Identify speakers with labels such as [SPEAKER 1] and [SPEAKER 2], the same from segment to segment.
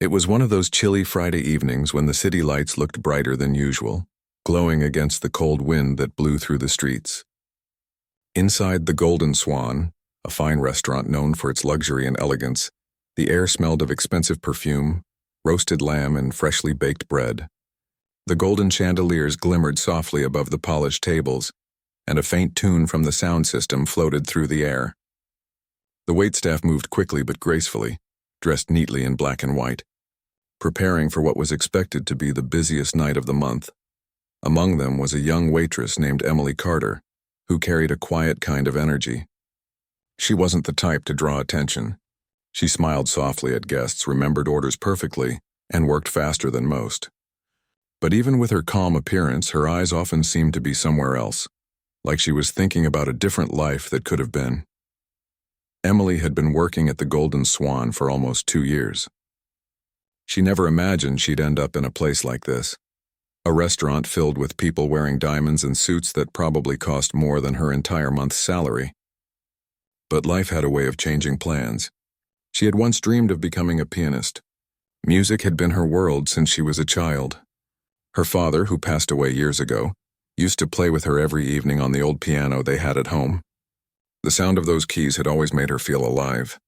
[SPEAKER 1] It was one of those chilly Friday evenings when the city lights looked brighter than usual, glowing against the cold wind that blew through the streets. Inside the Golden Swan, a fine restaurant known for its luxury and elegance, the air smelled of expensive perfume, roasted lamb, and freshly baked bread. The golden chandeliers glimmered softly above the polished tables, and a faint tune from the sound system floated through the air. The waitstaff moved quickly but gracefully, dressed neatly in black and white, preparing for what was expected to be the busiest night of the month. Among them was a young waitress named Emily Carter, who carried a quiet kind of energy. She wasn't the type to draw attention. She smiled softly at guests, remembered orders perfectly, and worked faster than most. But even with her calm appearance, her eyes often seemed to be somewhere else, like she was thinking about a different life that could have been. Emily had been working at the Golden Swan for almost 2 years. She never imagined she'd end up in a place like this, a restaurant filled with people wearing diamonds and suits that probably cost more than her entire month's salary. But life had a way of changing plans. She had once dreamed of becoming a pianist. Music had been her world since she was a child. Her father, who passed away years ago, used to play with her every evening on the old piano they had at home. The sound of those keys had always made her feel alive.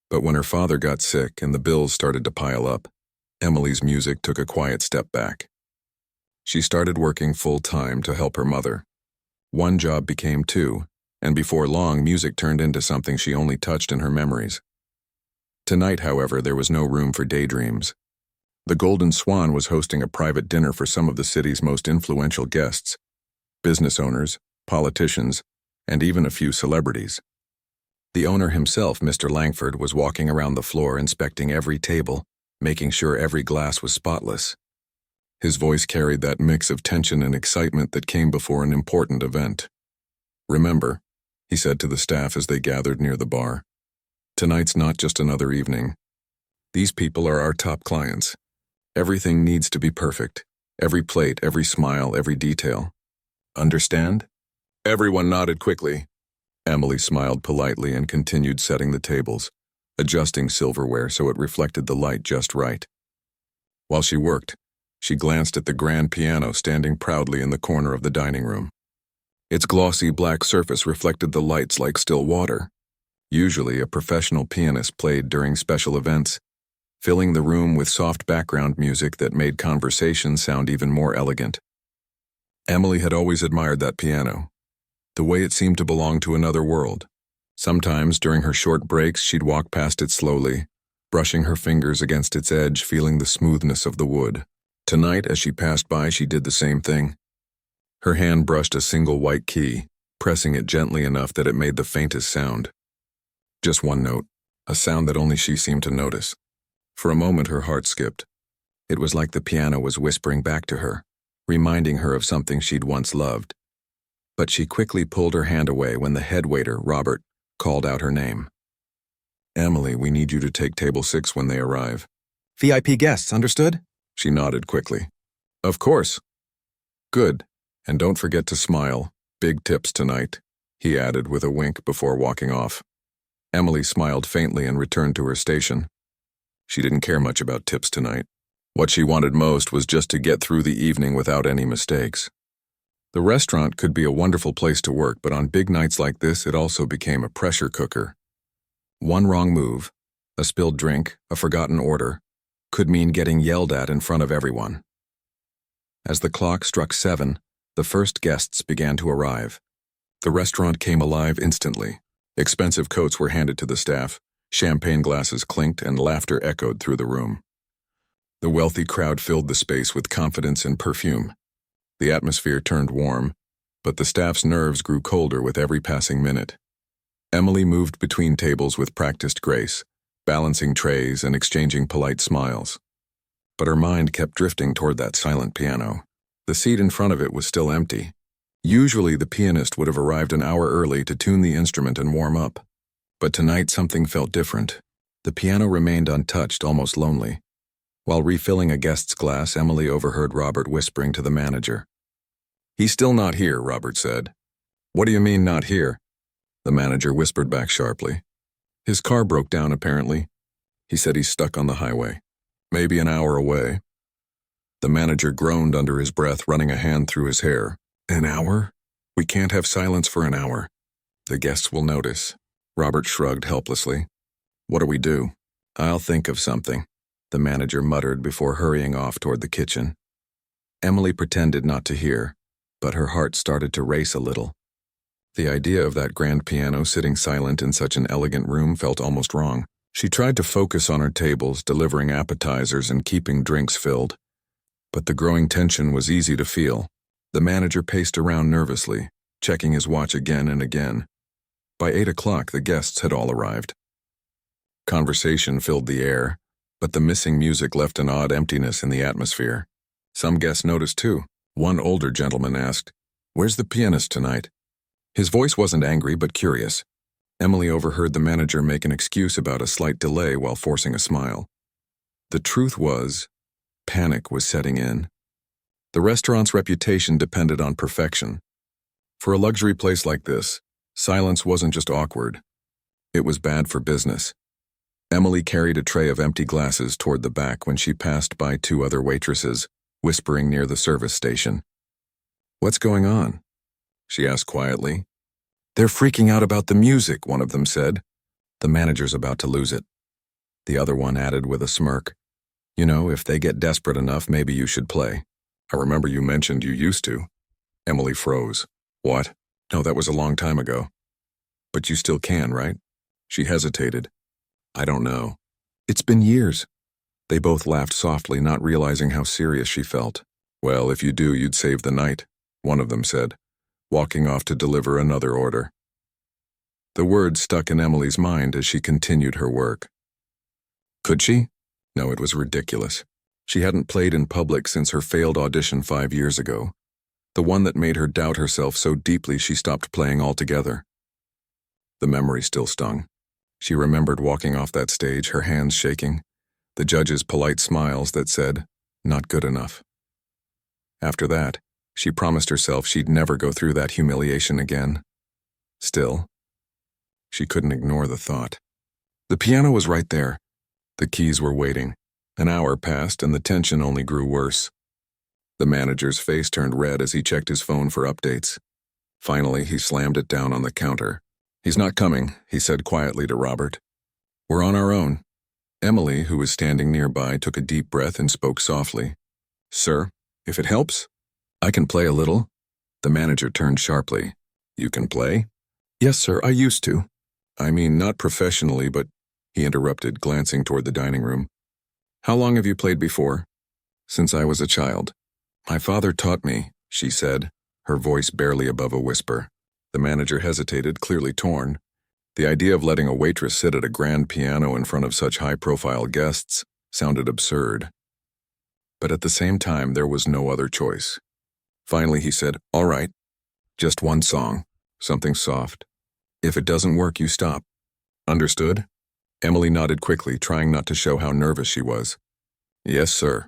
[SPEAKER 1] But when her father got sick and the bills started to pile up, Emily's music took a quiet step back. She started working full-time to help her mother. One job became two, and before long, music turned into something she only touched in her memories. Tonight, however, there was no room for daydreams. The Golden Swan was hosting a private dinner for some of the city's most influential guests, business owners, politicians, and even a few celebrities. The owner himself, Mr. Langford, was walking around the floor inspecting every table, making sure every glass was spotless. His voice carried that mix of tension and excitement that came before an important event. "Remember," he said to the staff as they gathered near the bar, "tonight's not just another evening. These people are our top clients. Everything needs to be perfect. Every plate, every smile, every detail. Understand?" Everyone nodded quickly. Emily smiled politely and continued setting the tables, adjusting silverware so it reflected the light just right. While she worked, she glanced at the grand piano standing proudly in the corner of the dining room. Its glossy black surface reflected the lights like still water. Usually, a professional pianist played during special events, filling the room with soft background music that made conversation sound even more elegant. Emily had always admired that piano, the way it seemed to belong to another world. Sometimes, during her short breaks, she'd walk past it slowly, brushing her fingers against its edge, feeling the smoothness of the wood. Tonight, as she passed by, she did the same thing. Her hand brushed a single white key, pressing it gently enough that it made the faintest sound. Just one note, a sound that only she seemed to notice. For a moment, her heart skipped. It was like the piano was whispering back to her, reminding her of something she'd once loved. But she quickly pulled her hand away when the head waiter, Robert, called out her name. "Emily, we need you to take table 6 when they arrive."
[SPEAKER 2] VIP guests, understood?
[SPEAKER 1] She nodded quickly. "Of course." "Good. And don't forget to smile. Big tips tonight," he added with a wink before walking off. Emily smiled faintly and returned to her station. She didn't care much about tips tonight. What she wanted most was just to get through the evening without any mistakes. The restaurant could be a wonderful place to work, but on big nights like this, it also became a pressure cooker. One wrong move, a spilled drink, a forgotten order, could mean getting yelled at in front of everyone. As the clock struck 7, the first guests began to arrive. The restaurant came alive instantly. Expensive coats were handed to the staff, champagne glasses clinked, and laughter echoed through the room. The wealthy crowd filled the space with confidence and perfume. The atmosphere turned warm, but the staff's nerves grew colder with every passing minute. Emily moved between tables with practiced grace, balancing trays and exchanging polite smiles. But her mind kept drifting toward that silent piano. The seat in front of it was still empty. Usually the pianist would have arrived an hour early to tune the instrument and warm up. But tonight something felt different. The piano remained untouched, almost lonely. While refilling a guest's glass, Emily overheard Robert whispering to the manager. "He's still not here," Robert said. "What do you mean, not here?" The manager whispered back sharply. "His car broke down, apparently. He said he's stuck on the highway." Maybe an hour away. The manager groaned under his breath, running a hand through his hair. An hour? We can't have silence for an hour. The guests will notice. Robert shrugged helplessly. What do we do? I'll think of something, the manager muttered before hurrying off toward the kitchen. Emily pretended not to hear, but her heart started to race a little. The idea of that grand piano sitting silent in such an elegant room felt almost wrong. She tried to focus on her tables, delivering appetizers and keeping drinks filled. But the growing tension was easy to feel. The manager paced around nervously, checking his watch again and again. By 8 o'clock, the guests had all arrived. Conversation filled the air, but the missing music left an odd emptiness in the atmosphere. Some guests noticed too. One older gentleman asked, "Where's the pianist tonight?" His voice wasn't angry but curious. Emily overheard the manager make an excuse about a slight delay while forcing a smile. The truth was, panic was setting in. The restaurant's reputation depended on perfection. For a luxury place like this, silence wasn't just awkward. It was bad for business. Emily carried a tray of empty glasses toward the back when she passed by 2 other waitresses, whispering near the service station. "What's going on?" she asked quietly. "They're freaking out about the music," one of them said. "The manager's about to lose it." The other one added with a smirk, "You know, if they get desperate enough, maybe you should play." "I remember you mentioned you used to." Emily froze. "What? No, that was a long time ago." "But you still can, right?" She hesitated. "I don't know. It's been years." They both laughed softly, not realizing how serious she felt. "Well, if you do, you'd save the night," one of them said, walking off to deliver another order. The words stuck in Emily's mind as she continued her work. Could she? No, it was ridiculous. She hadn't played in public since her failed audition 5 years ago, the one that made her doubt herself so deeply she stopped playing altogether. The memory still stung. She remembered walking off that stage, her hands shaking, the judge's polite smiles that said, "Not good enough." After that, she promised herself she'd never go through that humiliation again. Still, she couldn't ignore the thought. The piano was right there. The keys were waiting. An hour passed and the tension only grew worse. The manager's face turned red as he checked his phone for updates. Finally, he slammed it down on the counter. "He's not coming," he said quietly to Robert. "We're on our own." Emily, who was standing nearby, took a deep breath and spoke softly. "Sir, if it helps, I can play a little." The manager turned sharply. "You can play?" "Yes, sir, I used to." "I mean, not professionally, but—" He interrupted, glancing toward the dining room. "How long have you played before?" "Since I was a child. My father taught me," she said, her voice barely above a whisper. The manager hesitated, clearly torn. The idea of letting a waitress sit at a grand piano in front of such high-profile guests sounded absurd. But at the same time, there was no other choice. Finally, he said, "All right, just one song, something soft. If it doesn't work, you stop. Understood?" Emily nodded quickly, trying not to show how nervous she was. "Yes, sir."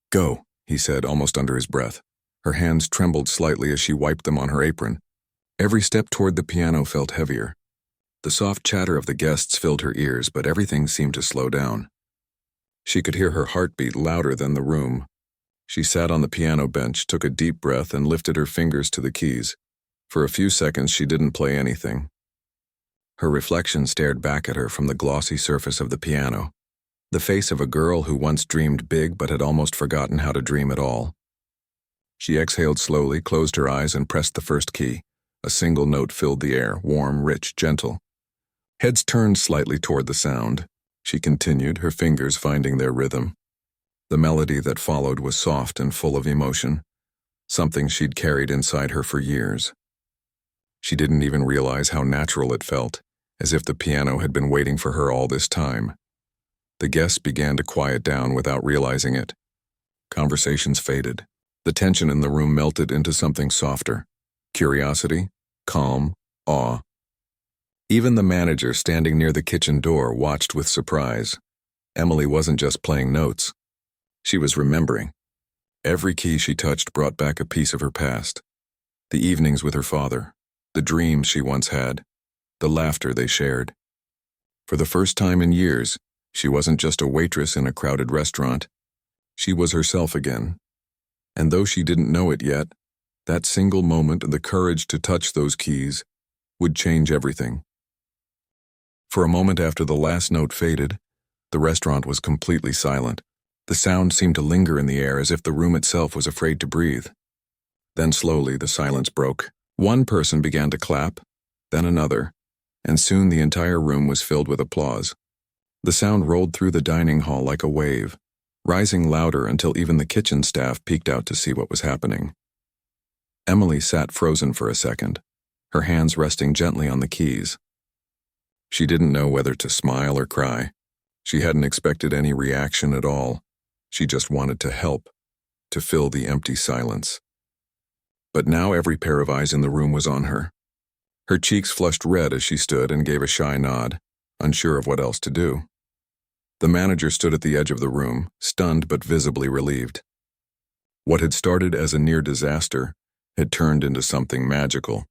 [SPEAKER 1] "Go," he said, almost under his breath. Her hands trembled slightly as she wiped them on her apron. Every step toward the piano felt heavier. The soft chatter of the guests filled her ears, but everything seemed to slow down. She could hear her heartbeat louder than the room. She sat on the piano bench, took a deep breath, and lifted her fingers to the keys. For a few seconds, she didn't play anything. Her reflection stared back at her from the glossy surface of the piano, the face of a girl who once dreamed big but had almost forgotten how to dream at all. She exhaled slowly, closed her eyes, and pressed the first key. A single note filled the air, warm, rich, gentle. Heads turned slightly toward the sound. She continued, her fingers finding their rhythm. The melody that followed was soft and full of emotion, something she'd carried inside her for years. She didn't even realize how natural it felt, as if the piano had been waiting for her all this time. The guests began to quiet down without realizing it. Conversations faded. The tension in the room melted into something softer. Curiosity, calm, awe. Even the manager standing near the kitchen door watched with surprise. Emily wasn't just playing notes. She was remembering. Every key she touched brought back a piece of her past. The evenings with her father, the dreams she once had, the laughter they shared. For the first time in years, She wasn't just a waitress in a crowded restaurant. She was herself again. And though she didn't know it yet, that single moment and the courage to touch those keys would change everything. For a moment after the last note faded, the restaurant was completely silent. The sound seemed to linger in the air as if the room itself was afraid to breathe. Then slowly the silence broke. One person began to clap, then another, and soon the entire room was filled with applause. The sound rolled through the dining hall like a wave, rising louder until even the kitchen staff peeked out to see what was happening. Emily sat frozen for a second, her hands resting gently on the keys. She didn't know whether to smile or cry. She hadn't expected any reaction at all. She just wanted to help, to fill the empty silence. But now every pair of eyes in the room was on her. Her cheeks flushed red as she stood and gave a shy nod, unsure of what else to do. The manager stood at the edge of the room, stunned but visibly relieved. What had started as a near disaster had turned into something magical.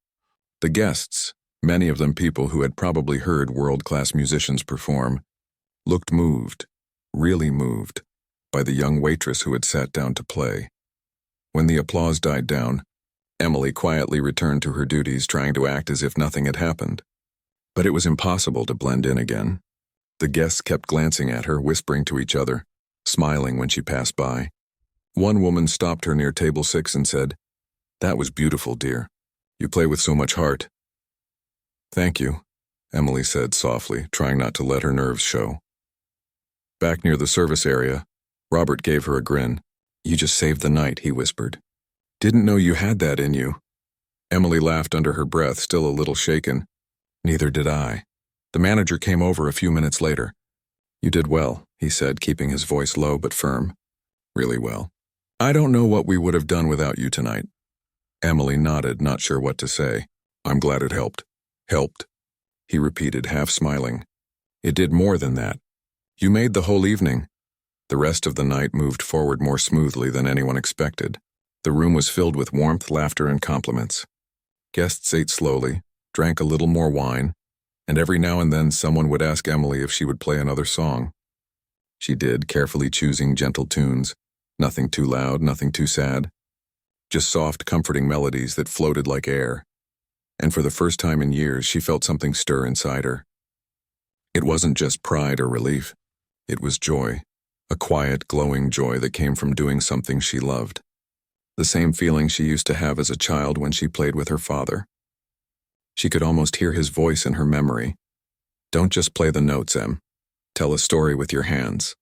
[SPEAKER 1] The guests, many of them people who had probably heard world-class musicians perform, looked moved, really moved, by the young waitress who had sat down to play. When the applause died down, Emily quietly returned to her duties, trying to act as if nothing had happened. But it was impossible to blend in again. The guests kept glancing at her, whispering to each other, smiling when she passed by. One woman stopped her near table 6 and said, "That was beautiful, dear. You play with so much heart." "Thank you," Emily said softly, trying not to let her nerves show. Back near the service area, Robert gave her a grin. "You just saved the night," he whispered. "Didn't know you had that in you." Emily laughed under her breath, still a little shaken. "Neither did I." The manager came over a few minutes later. "You did well," he said, keeping his voice low but firm. "Really well. I don't know what we would have done without you tonight." Emily nodded, not sure what to say. "I'm glad it helped." "Helped?" he repeated, half smiling. "It did more than that. You made the whole evening." The rest of the night moved forward more smoothly than anyone expected. The room was filled with warmth, laughter, and compliments. Guests ate slowly, drank a little more wine, and every now and then someone would ask Emily if she would play another song. She did, carefully choosing gentle tunes, nothing too loud, nothing too sad. Just soft, comforting melodies that floated like air. And for the first time in years, she felt something stir inside her. It wasn't just pride or relief. It was joy, a quiet, glowing joy that came from doing something she loved. The same feeling she used to have as a child when she played with her father. She could almost hear his voice in her memory. "Don't just play the notes, Em. Tell a story with your hands."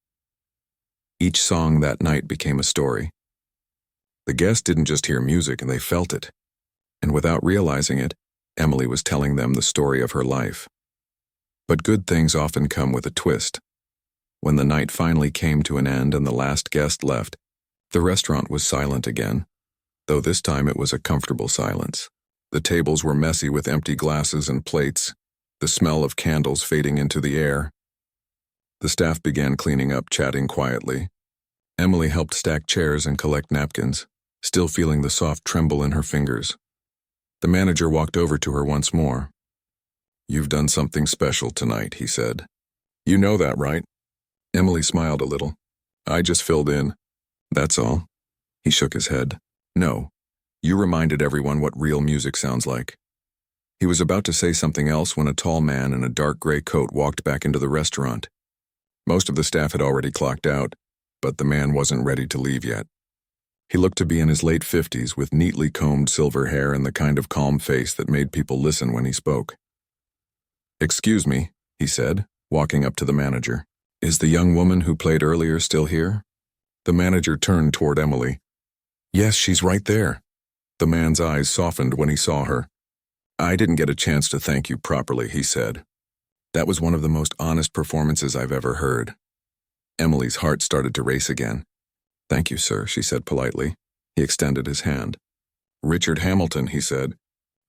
[SPEAKER 1] Each song that night became a story. The guests didn't just hear music, and they felt it. And without realizing it, Emily was telling them the story of her life. But good things often come with a twist. When the night finally came to an end and the last guest left, the restaurant was silent again, though this time it was a comfortable silence. The tables were messy with empty glasses and plates, the smell of candles fading into the air. The staff began cleaning up, chatting quietly. Emily helped stack chairs and collect napkins, still feeling the soft tremble in her fingers. The manager walked over to her once more. "You've done something special tonight," he said. "You know that, right?" Emily smiled a little. "I just filled in. That's all." He shook his head. "No. You reminded everyone what real music sounds like." He was about to say something else when a tall man in a dark gray coat walked back into the restaurant. Most of the staff had already clocked out, but the man wasn't ready to leave yet. He looked to be in his late 50s with neatly combed silver hair and the kind of calm face that made people listen when he spoke. "Excuse me," he said, walking up to the manager. "Is the young woman who played earlier still here?" The manager turned toward Emily. "Yes, she's right there." The man's eyes softened when he saw her. "I didn't get a chance to thank you properly," he said. "That was one of the most honest performances I've ever heard." Emily's heart started to race again. "Thank you, sir," she said politely. He extended his hand. "Richard Hamilton," he said.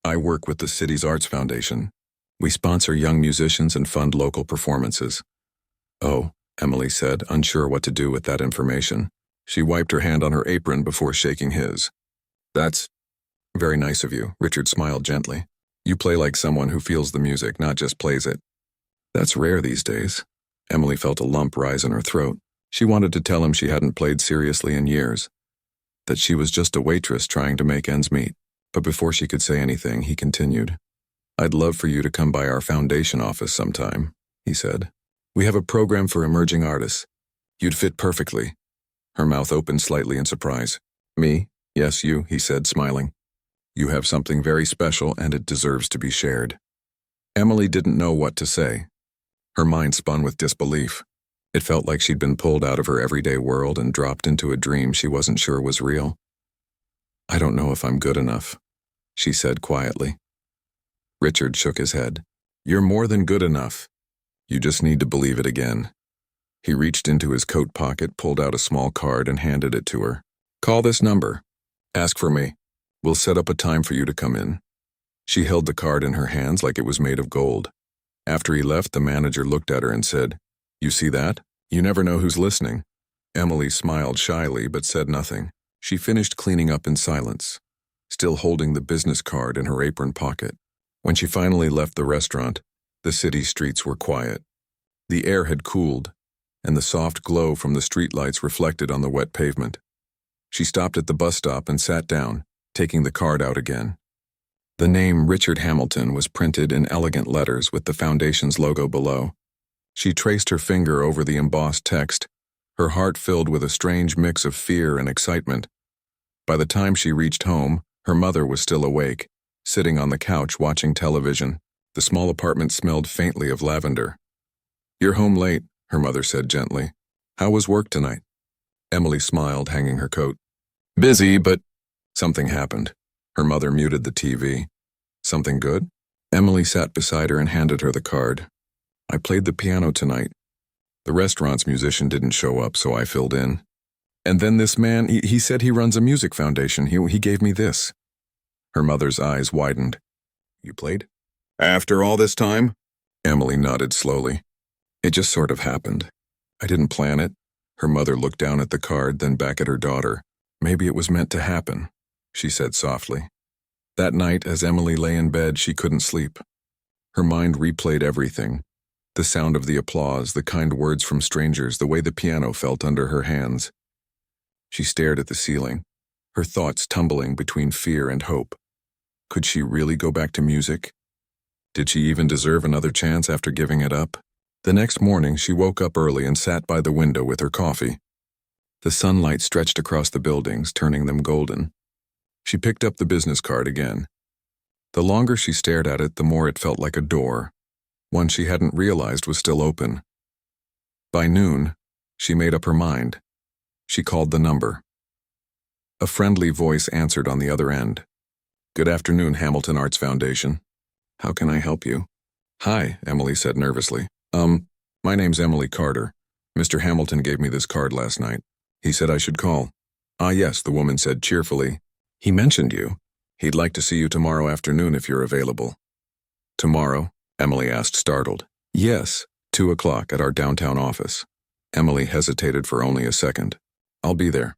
[SPEAKER 1] "I work with the city's Arts Foundation. We sponsor young musicians and fund local performances." "Oh," Emily said, unsure what to do with that information. She wiped her hand on her apron before shaking his. "That's very nice of you," Richard smiled gently. "You play like someone who feels the music, not just plays it." "That's rare these days." Emily felt a lump rise in her throat. She wanted to tell him she hadn't played seriously in years, that she was just a waitress trying to make ends meet. But before she could say anything, he continued. I'd love for you to come by our foundation office sometime, he said. We have a program for emerging artists. You'd fit perfectly. Her mouth opened slightly in surprise. Me? Yes, you, he said, smiling. You have something very special and it deserves to be shared. Emily didn't know what to say. Her mind spun with disbelief. It felt like she'd been pulled out of her everyday world and dropped into a dream she wasn't sure was real. I don't know if I'm good enough, she said quietly. Richard shook his head. You're more than good enough. You just need to believe it again. He reached into his coat pocket, pulled out a small card, and handed it to her. Call this number. Ask for me. We'll set up a time for you to come in. She held the card in her hands like it was made of gold. After he left, the manager looked at her and said, You see that? You never know who's listening. Emily smiled shyly but said nothing. She finished cleaning up in silence, still holding the business card in her apron pocket. When she finally left the restaurant, the city streets were quiet. The air had cooled, and the soft glow from the streetlights reflected on the wet pavement. She stopped at the bus stop and sat down, taking the card out again. The name Richard Hamilton was printed in elegant letters with the foundation's logo below. She traced her finger over the embossed text, her heart filled with a strange mix of fear and excitement. By the time she reached home, her mother was still awake, sitting on the couch watching television. The small apartment smelled faintly of lavender. You're home late, her mother said gently. How was work tonight? Emily smiled, hanging her coat. Busy, but something happened. Her mother muted the TV. Something good? Emily sat beside her and handed her the card. I played the piano tonight. The restaurant's musician didn't show up, so I filled in. And then this man, he said he runs a music foundation. He gave me this. Her mother's eyes widened. You played? After all this time? Emily nodded slowly. It just sort of happened. I didn't plan it. Her mother looked down at the card, then back at her daughter. Maybe it was meant to happen, she said softly. That night, as Emily lay in bed, she couldn't sleep. Her mind replayed everything. The sound of the applause, the kind words from strangers, the way the piano felt under her hands. She stared at the ceiling, her thoughts tumbling between fear and hope. Could she really go back to music? Did she even deserve another chance after giving it up? The next morning, she woke up early and sat by the window with her coffee. The sunlight stretched across the buildings, turning them golden. She picked up the business card again. The longer she stared at it, the more it felt like a door, one she hadn't realized was still open. By noon, she made up her mind. She called the number. A friendly voice answered on the other end. Good afternoon, Hamilton Arts Foundation. How can I help you? Hi, Emily said nervously. My name's Emily Carter. Mr. Hamilton gave me this card last night. He said I should call. Ah, yes, the woman said cheerfully. He mentioned you. He'd like to see you tomorrow afternoon if you're available. Tomorrow? Emily asked, startled. Yes, 2:00 at our downtown office. Emily hesitated for only a second. I'll be there.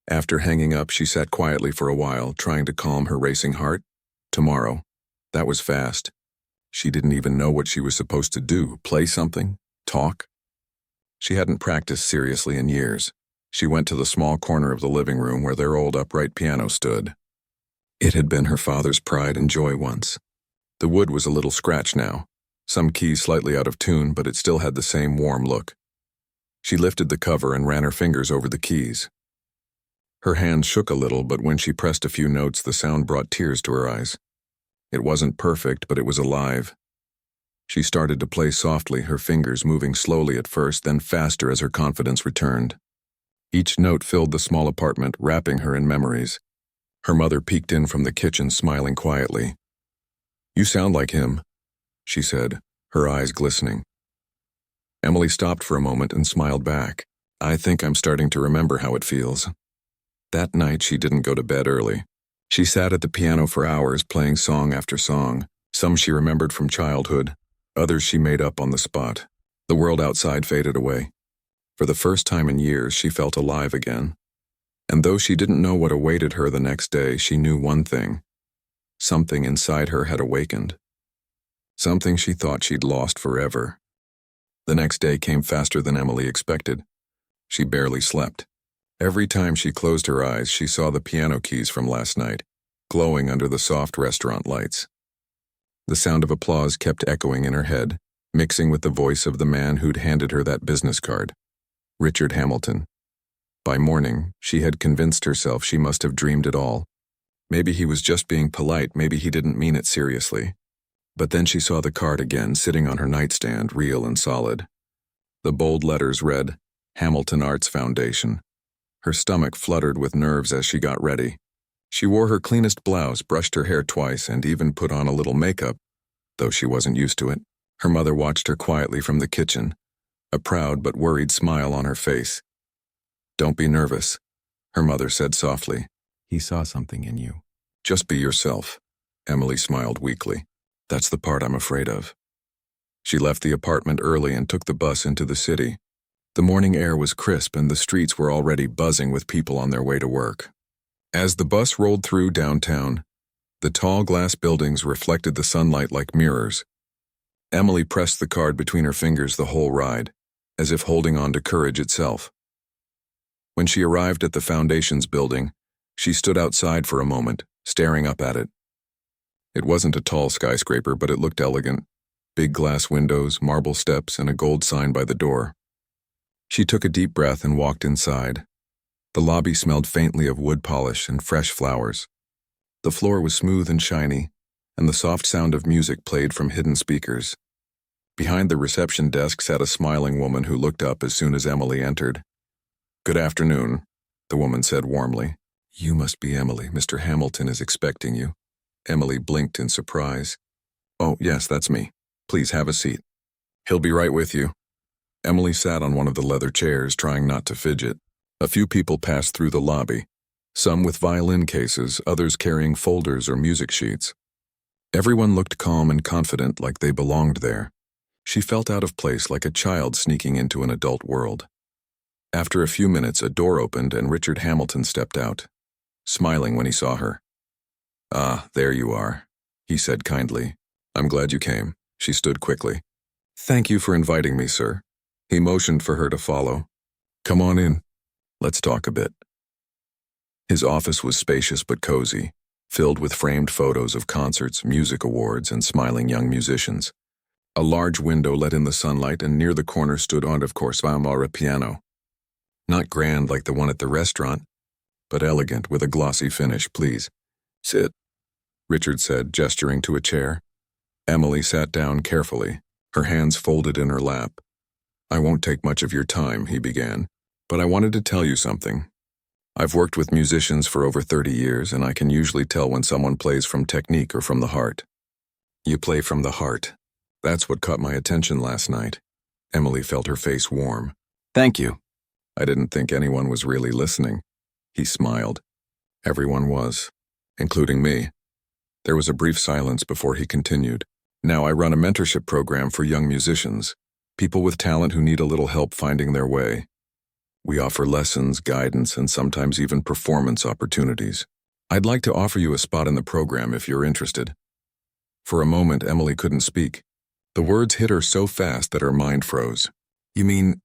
[SPEAKER 1] After hanging up, she sat quietly for a while, trying to calm her racing heart. Tomorrow. That was fast. She didn't even know what she was supposed to do, play something, talk. She hadn't practiced seriously in years. She went to the small corner of the living room where their old upright piano stood. It had been her father's pride and joy once. The wood was a little scratched now, some keys slightly out of tune, but it still had the same warm look. She lifted the cover and ran her fingers over the keys. Her hands shook a little, but when she pressed a few notes, the sound brought tears to her eyes. It wasn't perfect, but it was alive. She started to play softly, her fingers moving slowly at first, then faster as her confidence returned. Each note filled the small apartment, wrapping her in memories. Her mother peeked in from the kitchen, smiling quietly. You sound like him, she said, her eyes glistening. Emily stopped for a moment and smiled back. I think I'm starting to remember how it feels. That night, she didn't go to bed early. She sat at the piano for hours, playing song after song. Some she remembered from childhood, others she made up on the spot. The world outside faded away. For the first time in years, she felt alive again. And though she didn't know what awaited her the next day, she knew one thing. Something inside her had awakened. Something she thought she'd lost forever. The next day came faster than Emily expected. She barely slept. Every time she closed her eyes, she saw the piano keys from last night, glowing under the soft restaurant lights. The sound of applause kept echoing in her head, mixing with the voice of the man who'd handed her that business card, Richard Hamilton. By morning, she had convinced herself she must have dreamed it all. Maybe he was just being polite, maybe he didn't mean it seriously. But then she saw the card again, sitting on her nightstand, real and solid. The bold letters read, Hamilton Arts Foundation. Her stomach fluttered with nerves as she got ready. She wore her cleanest blouse, brushed her hair twice, and even put on a little makeup, though she wasn't used to it. Her mother watched her quietly from the kitchen, a proud but worried smile on her face. Don't be nervous, her mother said softly. He saw something in you. Just be yourself. Emily smiled weakly. That's the part I'm afraid of. She left the apartment early and took the bus into the city. The morning air was crisp and the streets were already buzzing with people on their way to work. As the bus rolled through downtown, the tall glass buildings reflected the sunlight like mirrors. Emily pressed the card between her fingers the whole ride, as if holding on to courage itself. When she arrived at the Foundation's building, she stood outside for a moment, staring up at it. It wasn't a tall skyscraper, but it looked elegant. Big glass windows, marble steps, and a gold sign by the door. She took a deep breath and walked inside. The lobby smelled faintly of wood polish and fresh flowers. The floor was smooth and shiny, and the soft sound of music played from hidden speakers. Behind the reception desk sat a smiling woman who looked up as soon as Emily entered. Good afternoon, the woman said warmly. You must be Emily. Mr. Hamilton is expecting you. Emily blinked in surprise. Oh, yes, that's me. Please have a seat. He'll be right with you. Emily sat on one of the leather chairs, trying not to fidget. A few people passed through the lobby, some with violin cases, others carrying folders or music sheets. Everyone looked calm and confident, like they belonged there. She felt out of place, like a child sneaking into an adult world. After a few minutes, a door opened and Richard Hamilton stepped out, smiling when he saw her. Ah, there you are, he said kindly. I'm glad you came. She stood quickly. Thank you for inviting me, sir. He motioned for her to follow. Come on in. Let's talk a bit. His office was spacious but cozy, filled with framed photos of concerts, music awards, and smiling young musicians. A large window let in the sunlight, and near the corner stood of course, a piano. Not grand like the one at the restaurant, but elegant with a glossy finish. Please, sit, Richard said, gesturing to a chair. Emily sat down carefully, her hands folded in her lap. I won't take much of your time, he began, but I wanted to tell you something. I've worked with musicians for over 30 years, and I can usually tell when someone plays from technique or from the heart. You play from the heart. That's what caught my attention last night. Emily felt her face warm. Thank you. I didn't think anyone was really listening. He smiled. Everyone was, including me. There was a brief silence before he continued. Now I run a mentorship program for young musicians, people with talent who need a little help finding their way. We offer lessons, guidance, and sometimes even performance opportunities. I'd like to offer you a spot in the program if you're interested. For a moment, Emily couldn't speak. The words hit her so fast that her mind froze. You mean,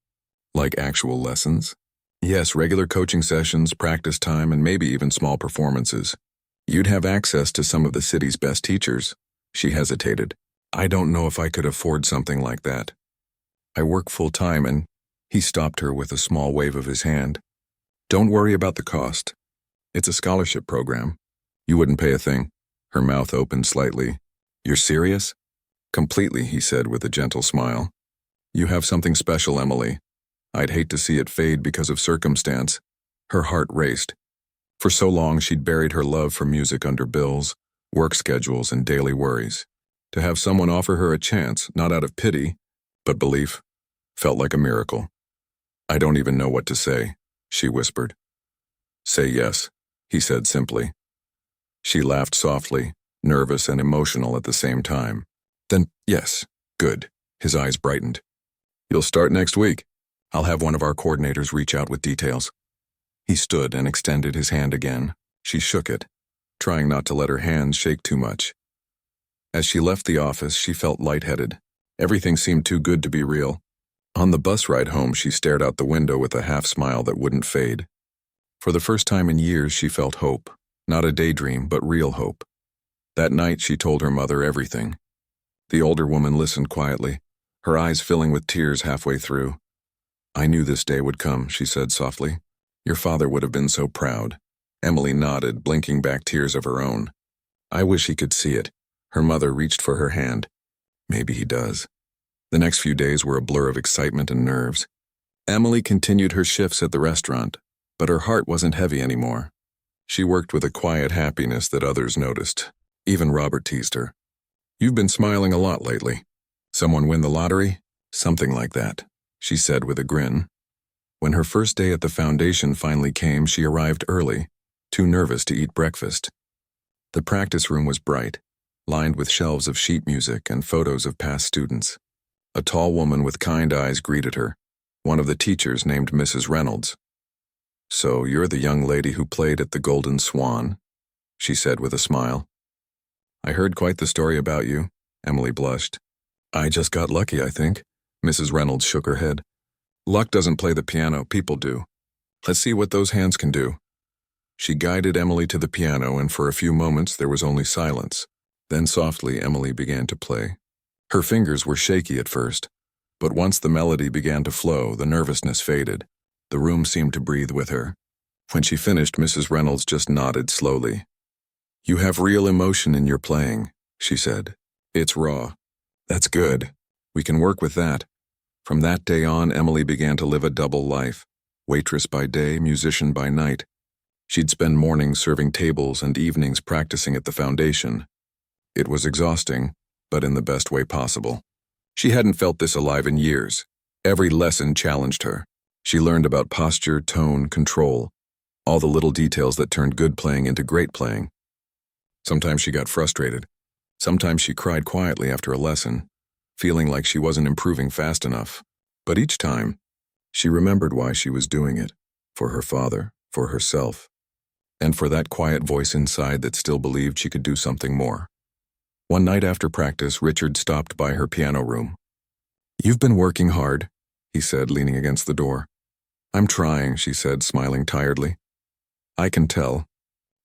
[SPEAKER 1] like actual lessons? Yes, regular coaching sessions, practice time, and maybe even small performances. You'd have access to some of the city's best teachers. She hesitated. I don't know if I could afford something like that. I work full-time, and he stopped her with a small wave of his hand. Don't worry about the cost. It's a scholarship program. You wouldn't pay a thing. Her mouth opened slightly. You're serious? Completely, he said with a gentle smile. You have something special, Emily. I'd hate to see it fade because of circumstance. Her heart raced. For so long, she'd buried her love for music under bills, work schedules, and daily worries. To have someone offer her a chance, not out of pity, but belief, felt like a miracle. I don't even know what to say, she whispered. Say yes, he said simply. She laughed softly, nervous and emotional at the same time. Then, yes, good. His eyes brightened. You'll start next week. I'll have one of our coordinators reach out with details. He stood and extended his hand again. She shook it, trying not to let her hands shake too much. As she left the office, she felt lightheaded. Everything seemed too good to be real. On the bus ride home, she stared out the window with a half-smile that wouldn't fade. For the first time in years, she felt hope. Not a daydream, but real hope. That night, she told her mother everything. The older woman listened quietly, her eyes filling with tears halfway through. "I knew this day would come," she said softly. "Your father would have been so proud." Emily nodded, blinking back tears of her own. "I wish he could see it." Her mother reached for her hand. "Maybe he does." The next few days were a blur of excitement and nerves. Emily continued her shifts at the restaurant, but her heart wasn't heavy anymore. She worked with a quiet happiness that others noticed. Even Robert teased her. "You've been smiling a lot lately. Someone win the lottery?" "Something like that," she said with a grin. When her first day at the foundation finally came, she arrived early, too nervous to eat breakfast. The practice room was bright, lined with shelves of sheet music and photos of past students. A tall woman with kind eyes greeted her, one of the teachers named Mrs. Reynolds. "So you're the young lady who played at the Golden Swan?" she said with a smile. "I heard quite the story about you." Emily blushed. "I just got lucky, I think." Mrs. Reynolds shook her head. "Luck doesn't play the piano, people do. Let's see what those hands can do." She guided Emily to the piano, and for a few moments there was only silence. Then softly Emily began to play. Her fingers were shaky at first, but once the melody began to flow, the nervousness faded. The room seemed to breathe with her. When she finished, Mrs. Reynolds just nodded slowly. "You have real emotion in your playing," she said. "It's raw." "That's good. We can work with that." From that day on, Emily began to live a double life, waitress by day, musician by night. She'd spend mornings serving tables and evenings practicing at the foundation. It was exhausting, but in the best way possible. She hadn't felt this alive in years. Every lesson challenged her. She learned about posture, tone, control, all the little details that turned good playing into great playing. Sometimes she got frustrated. Sometimes she cried quietly after a lesson, feeling like she wasn't improving fast enough. But each time, she remembered why she was doing it. For her father, for herself, and for that quiet voice inside that still believed she could do something more. One night after practice, Richard stopped by her piano room. "You've been working hard," he said, leaning against the door. "I'm trying," she said, smiling tiredly. "I can tell.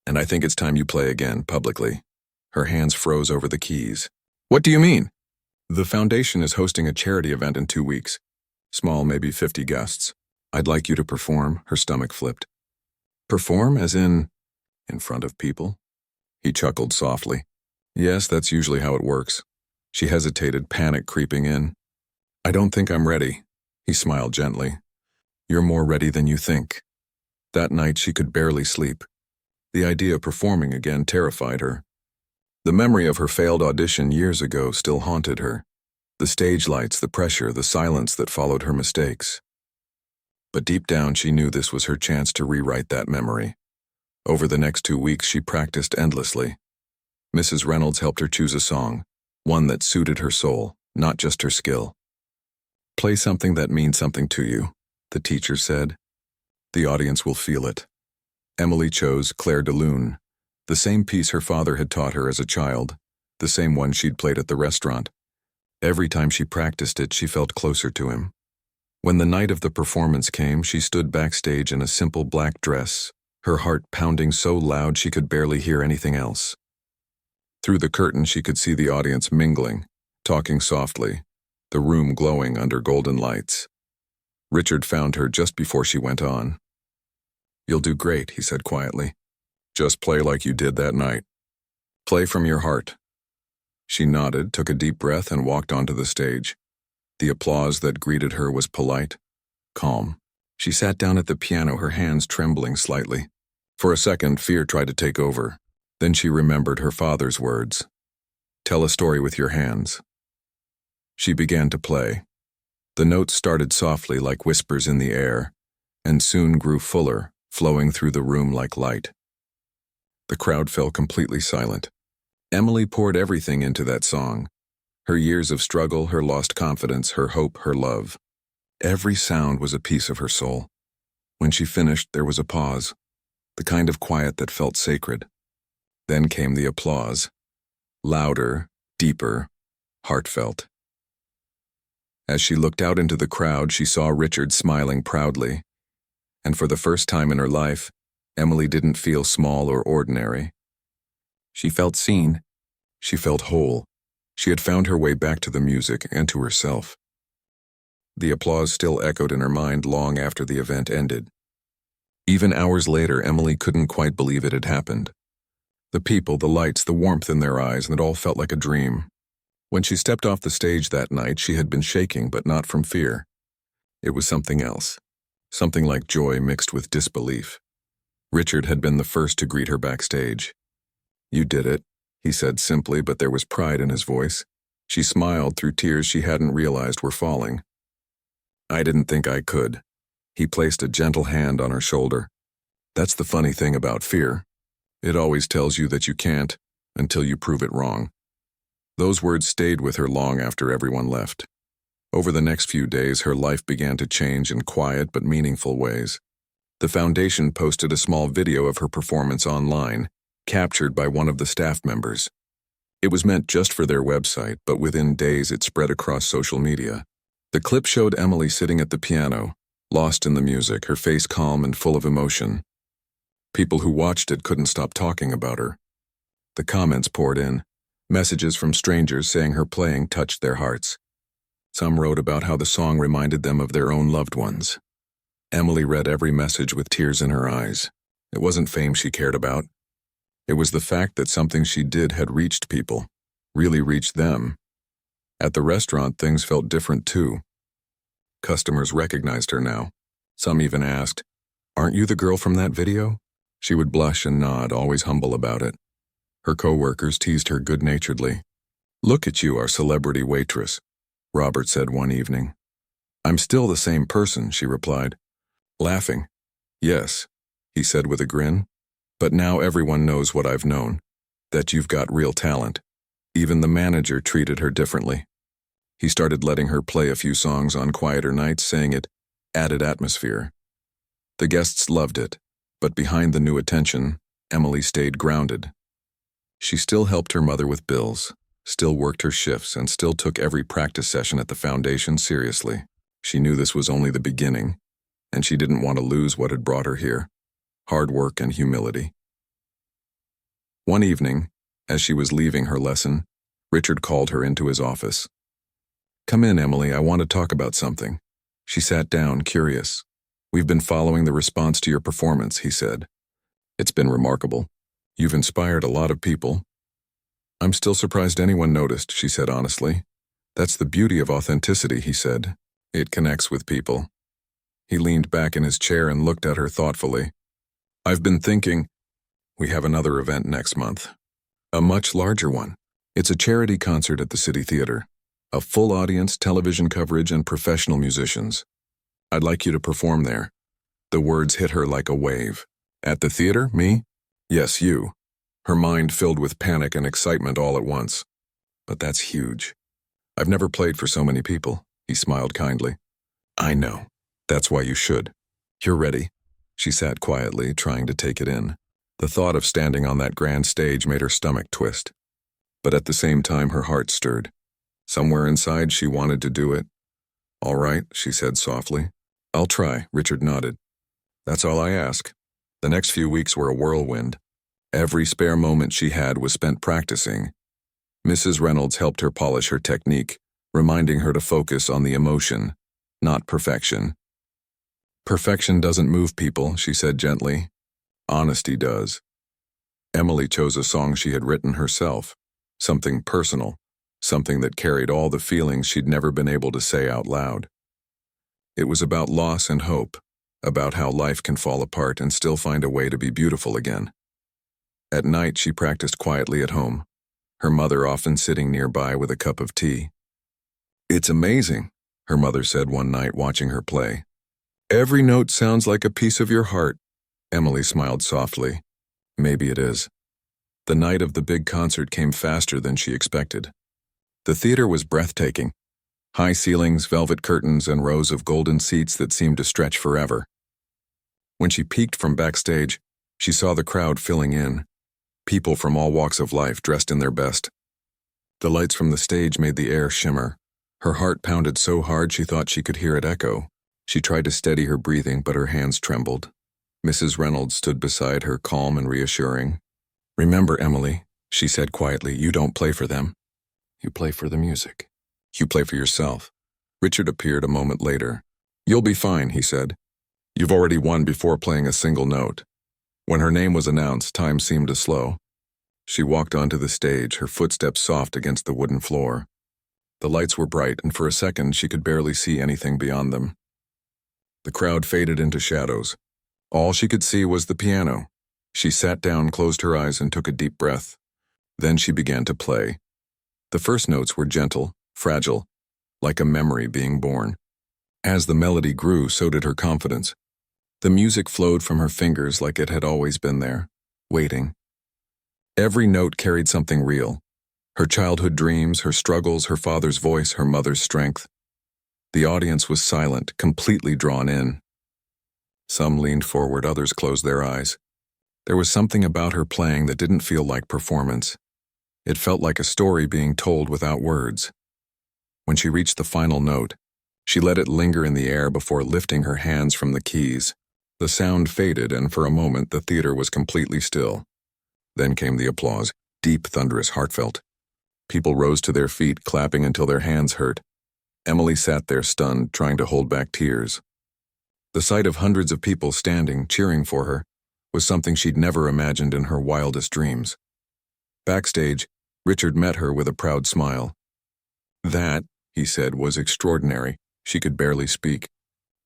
[SPEAKER 1] And I think it's time you play again, publicly." Her hands froze over the keys. "What do you mean?" "The foundation is hosting a charity event in 2 weeks. Small, maybe 50 guests. I'd like you to perform." Her stomach flipped. "Perform, as in front of people?" He chuckled softly. "Yes, that's usually how it works." She hesitated, panic creeping in. "I don't think I'm ready." He smiled gently. "You're more ready than you think." That night she could barely sleep. The idea of performing again terrified her. The memory of her failed audition years ago still haunted her. The stage lights, the pressure, the silence that followed her mistakes. But deep down she knew this was her chance to rewrite that memory. Over the next 2 weeks she practiced endlessly. Mrs. Reynolds helped her choose a song, one that suited her soul, not just her skill. "Play something that means something to you," the teacher said. "The audience will feel it." Emily chose Claire de Lune, the same piece her father had taught her as a child, the same one she'd played at the restaurant. Every time she practiced it, she felt closer to him. When the night of the performance came, she stood backstage in a simple black dress, her heart pounding so loud she could barely hear anything else. Through the curtain she could see the audience mingling, talking softly, the room glowing under golden lights. Richard found her just before she went on. "You'll do great," he said quietly. "Just play like you did that night. Play from your heart." She nodded, took a deep breath, and walked onto the stage. The applause that greeted her was polite, calm. She sat down at the piano, her hands trembling slightly. For a second, fear tried to take over. Then she remembered her father's words. "Tell a story with your hands." She began to play. The notes started softly like whispers in the air, and soon grew fuller, flowing through the room like light. The crowd fell completely silent. Emily poured everything into that song. Her years of struggle, her lost confidence, her hope, her love. Every sound was a piece of her soul. When she finished, there was a pause, the kind of quiet that felt sacred. Then came the applause. Louder, deeper, heartfelt. As she looked out into the crowd, she saw Richard smiling proudly. And for the first time in her life, Emily didn't feel small or ordinary. She felt seen. She felt whole. She had found her way back to the music and to herself. The applause still echoed in her mind long after the event ended. Even hours later, Emily couldn't quite believe it had happened. The people, the lights, the warmth in their eyes, and it all felt like a dream. When she stepped off the stage that night, she had been shaking, but not from fear. It was something else. Something like joy mixed with disbelief. Richard had been the first to greet her backstage. "You did it," he said simply, but there was pride in his voice. She smiled through tears she hadn't realized were falling. "I didn't think I could." He placed a gentle hand on her shoulder. "That's the funny thing about fear. It always tells you that you can't until you prove it wrong." Those words stayed with her long after everyone left. Over the next few days, her life began to change in quiet but meaningful ways. The foundation posted a small video of her performance online, captured by one of the staff members. It was meant just for their website, but within days it spread across social media. The clip showed Emily sitting at the piano, lost in the music, her face calm and full of emotion. People who watched it couldn't stop talking about her. The comments poured in, messages from strangers saying her playing touched their hearts. Some wrote about how the song reminded them of their own loved ones. Emily read every message with tears in her eyes. It wasn't fame she cared about. It was the fact that something she did had reached people, really reached them. At the restaurant, things felt different too. Customers recognized her now. Some even asked, "Aren't you the girl from that video?" She would blush and nod, always humble about it. Her co-workers teased her good-naturedly. "Look at you, our celebrity waitress," Robert said one evening. "I'm still the same person," she replied, laughing. "Yes," he said with a grin, "but now everyone knows what I've known, that you've got real talent." Even the manager treated her differently. He started letting her play a few songs on quieter nights, saying it added atmosphere. The guests loved it, but behind the new attention, Emily stayed grounded. She still helped her mother with bills, still worked her shifts, and still took every practice session at the foundation seriously. She knew this was only the beginning, and she didn't want to lose what had brought her here: hard work and humility. One evening, as she was leaving her lesson, Richard called her into his office. "Come in, Emily, I want to talk about something." She sat down, curious. "We've been following the response to your performance," he said. "It's been remarkable. You've inspired a lot of people." "I'm still surprised anyone noticed," she said honestly. "That's the beauty of authenticity," he said. "It connects with people." He leaned back in his chair and looked at her thoughtfully. "I've been thinking, we have another event next month. A much larger one. It's a charity concert at the City Theater. A full audience, television coverage, and professional musicians. I'd like you to perform there." The words hit her like a wave. "At the theater, me?" "Yes, you." Her mind filled with panic and excitement all at once. "But that's huge. I've never played for so many people," he smiled kindly. "I know. That's why you should. You're ready." She sat quietly, trying to take it in. The thought of standing on that grand stage made her stomach twist. But at the same time, her heart stirred. Somewhere inside, she wanted to do it. "All right," she said softly. "I'll try," Richard nodded. "That's all I ask." The next few weeks were a whirlwind. Every spare moment she had was spent practicing. Mrs. Reynolds helped her polish her technique, reminding her to focus on the emotion, not perfection. "Perfection doesn't move people," she said gently. "Honesty does." Emily chose a song she had written herself, something personal, something that carried all the feelings she'd never been able to say out loud. It was about loss and hope, about how life can fall apart and still find a way to be beautiful again. At night, she practiced quietly at home, her mother often sitting nearby with a cup of tea. "It's amazing," her mother said one night watching her play. "Every note sounds like a piece of your heart." Emily smiled softly. "Maybe it is." The night of the big concert came faster than she expected. The theater was breathtaking. High ceilings, velvet curtains, and rows of golden seats that seemed to stretch forever. When she peeked from backstage, she saw the crowd filling in. People from all walks of life dressed in their best. The lights from the stage made the air shimmer. Her heart pounded so hard she thought she could hear it echo. She tried to steady her breathing, but her hands trembled. Mrs. Reynolds stood beside her, calm and reassuring. "Remember, Emily," she said quietly, "you don't play for them. You play for the music. You play for yourself." Richard appeared a moment later. "You'll be fine," he said. "You've already won before playing a single note." When her name was announced, time seemed to slow. She walked onto the stage, her footsteps soft against the wooden floor. The lights were bright, and for a second she could barely see anything beyond them. The crowd faded into shadows. All she could see was the piano. She sat down, closed her eyes, and took a deep breath. Then she began to play. The first notes were gentle, fragile, like a memory being born. As the melody grew, so did her confidence. The music flowed from her fingers like it had always been there, waiting. Every note carried something real. Her childhood dreams, her struggles, her father's voice, her mother's strength. The audience was silent, completely drawn in. Some leaned forward, others closed their eyes. There was something about her playing that didn't feel like performance. It felt like a story being told without words. When she reached the final note, she let it linger in the air before lifting her hands from the keys. The sound faded, and for a moment the theater was completely still. Then came the applause, deep, thunderous, heartfelt. People rose to their feet, clapping until their hands hurt. Emily sat there stunned, trying to hold back tears. The sight of hundreds of people standing, cheering for her, was something she'd never imagined in her wildest dreams. Backstage, Richard met her with a proud smile. "That," he said, "was extraordinary." She could barely speak.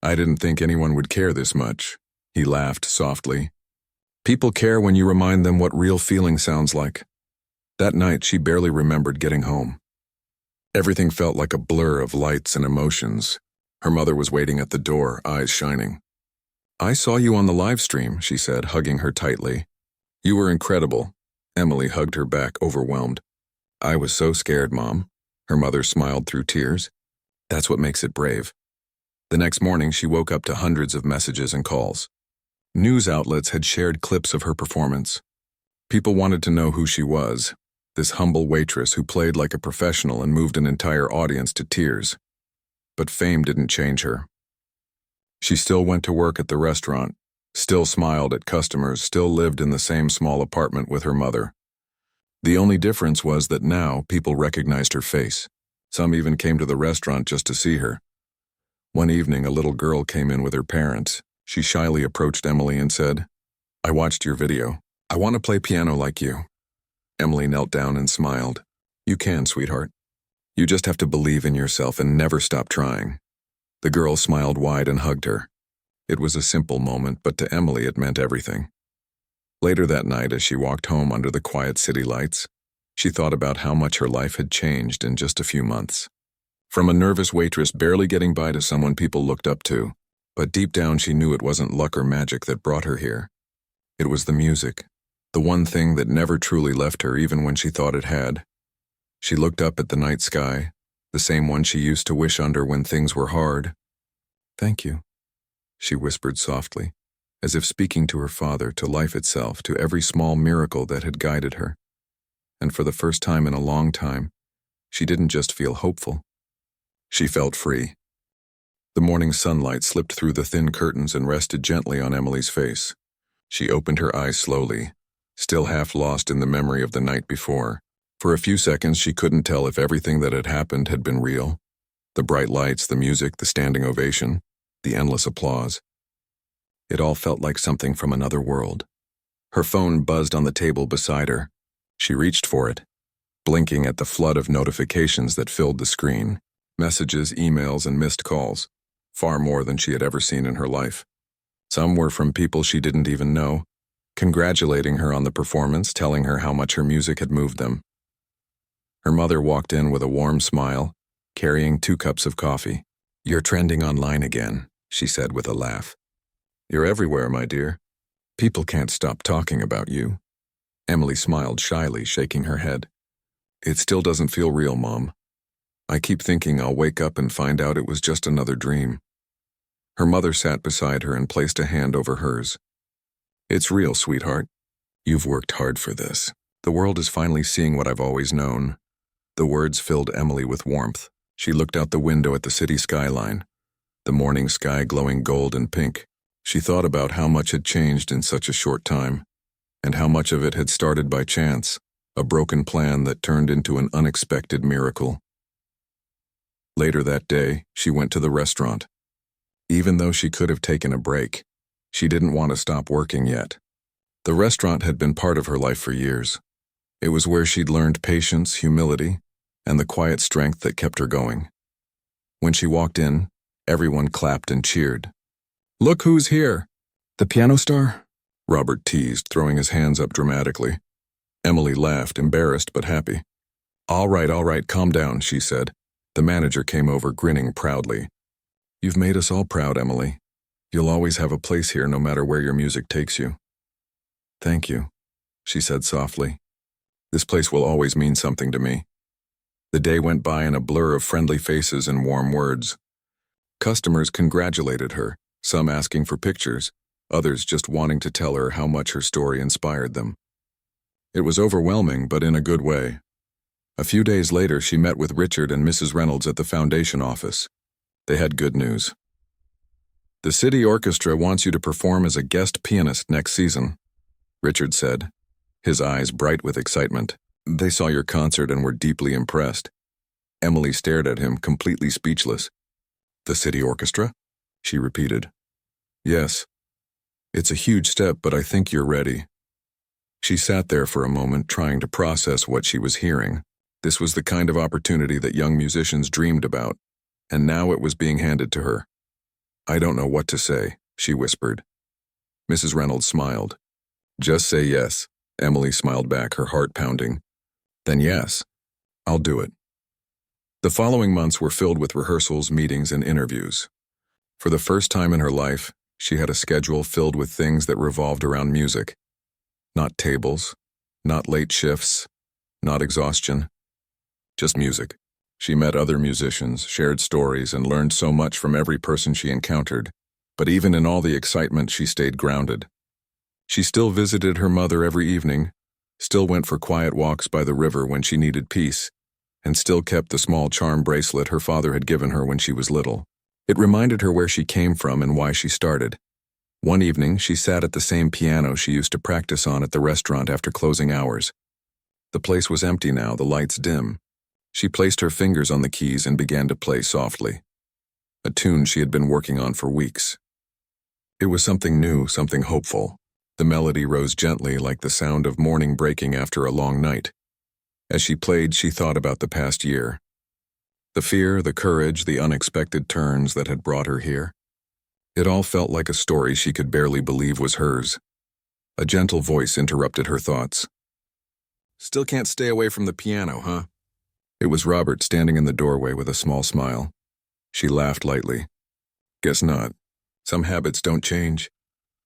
[SPEAKER 1] "I didn't think anyone would care this much." He laughed softly. "People care when you remind them what real feeling sounds like." That night, she barely remembered getting home. Everything felt like a blur of lights and emotions. Her mother was waiting at the door, eyes shining. "I saw you on the live stream," she said, hugging her tightly. "You were incredible." Emily hugged her back, overwhelmed. "I was so scared, Mom." Her mother smiled through tears. "That's what makes it brave." The next morning, she woke up to hundreds of messages and calls. News outlets had shared clips of her performance. People wanted to know who she was, this humble waitress who played like a professional and moved an entire audience to tears. But fame didn't change her. She still went to work at the restaurant, still smiled at customers, still lived in the same small apartment with her mother. The only difference was that now people recognized her face. Some even came to the restaurant just to see her. One evening, a little girl came in with her parents. She shyly approached Emily and said, "I watched your video. I want to play piano like you." Emily knelt down and smiled. "You can, sweetheart. You just have to believe in yourself and never stop trying." The girl smiled wide and hugged her. It was a simple moment, but to Emily it meant everything. Later that night, as she walked home under the quiet city lights, she thought about how much her life had changed in just a few months. From a nervous waitress barely getting by to someone people looked up to, but deep down she knew it wasn't luck or magic that brought her here. It was the music, the one thing that never truly left her even when she thought it had. She looked up at the night sky, the same one she used to wish under when things were hard. "Thank you," she whispered softly, as if speaking to her father, to life itself, to every small miracle that had guided her. And for the first time in a long time, she didn't just feel hopeful. She felt free. The morning sunlight slipped through the thin curtains and rested gently on Emily's face. She opened her eyes slowly, still half lost in the memory of the night before. For a few seconds, she couldn't tell if everything that had happened had been real. The bright lights, the music, the standing ovation, the endless applause. It all felt like something from another world. Her phone buzzed on the table beside her. She reached for it, blinking at the flood of notifications that filled the screen. Messages, emails, and missed calls. Far more than she had ever seen in her life. Some were from people she didn't even know, congratulating her on the performance, telling her how much her music had moved them. Her mother walked in with a warm smile, carrying 2 cups of coffee. "You're trending online again," she said with a laugh. "You're everywhere, my dear. People can't stop talking about you." Emily smiled shyly, shaking her head. "It still doesn't feel real, Mom. I keep thinking I'll wake up and find out it was just another dream." Her mother sat beside her and placed a hand over hers. "It's real, sweetheart. You've worked hard for this. The world is finally seeing what I've always known." The words filled Emily with warmth. She looked out the window at the city skyline, the morning sky glowing gold and pink. She thought about how much had changed in such a short time, and how much of it had started by chance, a broken plan that turned into an unexpected miracle. Later that day, she went to the restaurant. Even though she could have taken a break, she didn't want to stop working yet. The restaurant had been part of her life for years. It was where she'd learned patience, humility, and the quiet strength that kept her going. When she walked in, everyone clapped and cheered. "Look who's here!"
[SPEAKER 2] The piano star?
[SPEAKER 1] Robert teased, throwing his hands up dramatically. Emily laughed, embarrassed but happy. All right, calm down," she said. The manager came over, grinning proudly. "You've made us all proud, Emily. You'll always have a place here no matter where your music takes you." "Thank you," she said softly. "This place will always mean something to me." The day went by in a blur of friendly faces and warm words. Customers congratulated her, some asking for pictures, others just wanting to tell her how much her story inspired them. It was overwhelming, but in a good way. A few days later, she met with Richard and Mrs. Reynolds at the foundation office. They had good news. "The city orchestra wants you to perform as a guest pianist next season," Richard said, his eyes bright with excitement. "They saw your concert and were deeply impressed." Emily stared at him, completely speechless. "The city orchestra?" she repeated. "Yes. It's a huge step, but I think you're ready." She sat there for a moment, trying to process what she was hearing. This was the kind of opportunity that young musicians dreamed about, and now it was being handed to her. "I don't know what to say," she whispered. Mrs. Reynolds smiled. "Just say yes," Emily smiled back, her heart pounding. "Then yes, I'll do it." The following months were filled with rehearsals, meetings, and interviews. For the first time in her life, she had a schedule filled with things that revolved around music. Not tables, not late shifts, not exhaustion. Just music. She met other musicians, shared stories, and learned so much from every person she encountered. But even in all the excitement, she stayed grounded. She still visited her mother every evening, still went for quiet walks by the river when she needed peace, and still kept the small charm bracelet her father had given her when she was little. It reminded her where she came from and why she started. One evening, she sat at the same piano she used to practice on at the restaurant after closing hours. The place was empty now, the lights dim. She placed her fingers on the keys and began to play softly. A tune she had been working on for weeks. It was something new, something hopeful. The melody rose gently like the sound of morning breaking after a long night. As she played, she thought about the past year. The fear, the courage, the unexpected turns that had brought her here. It all felt like a story she could barely believe was hers. A gentle voice interrupted her thoughts. "Still can't stay away from the piano, huh?" It was Robert standing in the doorway with a small smile. She laughed lightly. "Guess not. Some habits don't change."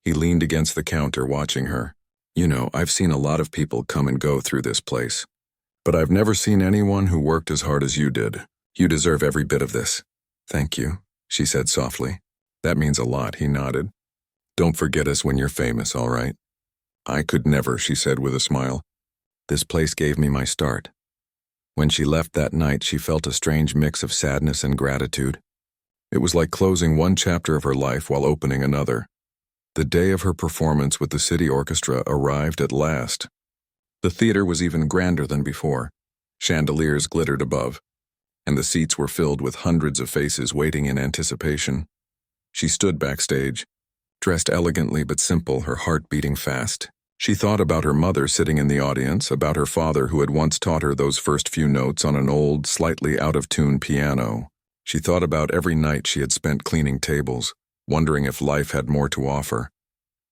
[SPEAKER 1] He leaned against the counter, watching her. "You know, I've seen a lot of people come and go through this place. But I've never seen anyone who worked as hard as you did. You deserve every bit of this." "Thank you," she said softly. "That means a lot," he nodded. "Don't forget us when you're famous, all right?" "I could never," she said with a smile. "This place gave me my start." When she left that night, she felt a strange mix of sadness and gratitude. It was like closing one chapter of her life while opening another. The day of her performance with the city orchestra arrived at last. The theater was even grander than before. Chandeliers glittered above, and the seats were filled with hundreds of faces waiting in anticipation. She stood backstage, dressed elegantly but simple, her heart beating fast. She thought about her mother sitting in the audience, about her father who had once taught her those first few notes on an old, slightly out-of-tune piano. She thought about every night she had spent cleaning tables, wondering if life had more to offer.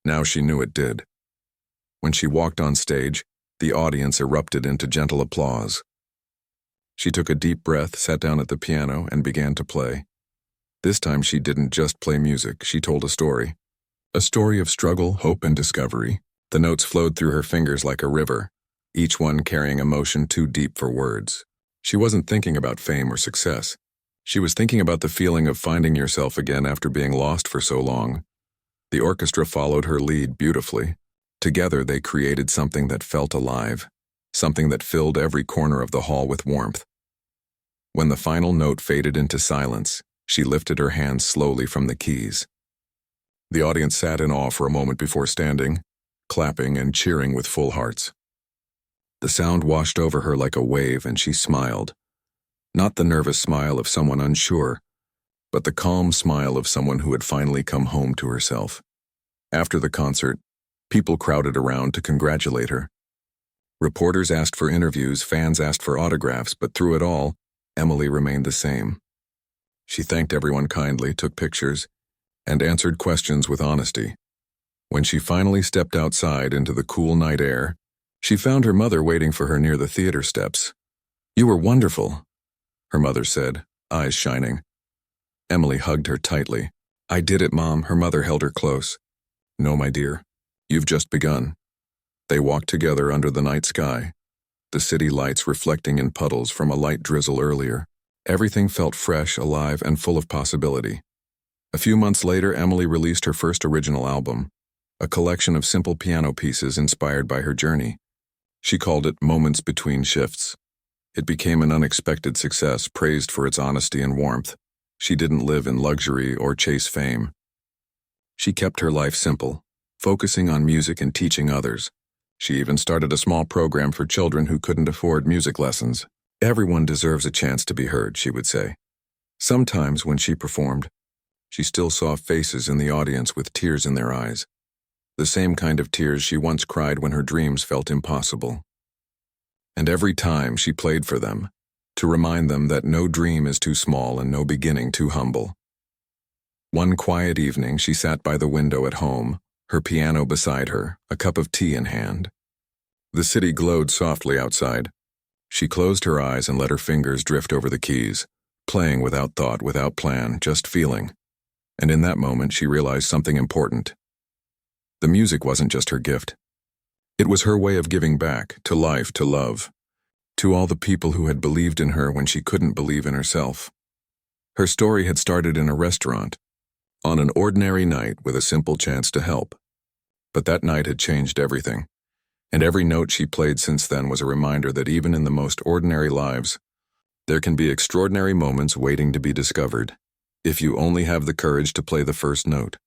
[SPEAKER 1] Now she knew it did. When she walked on stage, the audience erupted into gentle applause. She took a deep breath, sat down at the piano, and began to play. This time she didn't just play music, she told a story. A story of struggle, hope, and discovery. The notes flowed through her fingers like a river, each one carrying emotion too deep for words. She wasn't thinking about fame or success. She was thinking about the feeling of finding yourself again after being lost for so long. The orchestra followed her lead beautifully. Together they created something that felt alive, something that filled every corner of the hall with warmth. When the final note faded into silence, she lifted her hands slowly from the keys. The audience sat in awe for a moment before standing, clapping and cheering with full hearts. The sound washed over her like a wave and she smiled. Not the nervous smile of someone unsure, but the calm smile of someone who had finally come home to herself. After the concert, people crowded around to congratulate her. Reporters asked for interviews, fans asked for autographs, but through it all, Emily remained the same. She thanked everyone kindly, took pictures, and answered questions with honesty. When she finally stepped outside into the cool night air, she found her mother waiting for her near the theater steps. "You were wonderful," her mother said, eyes shining. Emily hugged her tightly. "I did it, Mom," her mother held her close. "No, my dear, you've just begun." They walked together under the night sky, the city lights reflecting in puddles from a light drizzle earlier. Everything felt fresh, alive, and full of possibility. A few months later, Emily released her first original album, a collection of simple piano pieces inspired by her journey. She called it Moments Between Shifts. It became an unexpected success, praised for its honesty and warmth. She didn't live in luxury or chase fame. She kept her life simple, focusing on music and teaching others. She even started a small program for children who couldn't afford music lessons. "Everyone deserves a chance to be heard," she would say. Sometimes when she performed, she still saw faces in the audience with tears in their eyes. The same kind of tears she once cried when her dreams felt impossible. And every time she played for them, to remind them that no dream is too small and no beginning too humble. One quiet evening, she sat by the window at home, her piano beside her, a cup of tea in hand. The city glowed softly outside. She closed her eyes and let her fingers drift over the keys, playing without thought, without plan, just feeling. And in that moment, she realized something important. The music wasn't just her gift. It was her way of giving back, to life, to love, to all the people who had believed in her when she couldn't believe in herself. Her story had started in a restaurant, on an ordinary night with a simple chance to help. But that night had changed everything, and every note she played since then was a reminder that even in the most ordinary lives, there can be extraordinary moments waiting to be discovered, if you only have the courage to play the first note.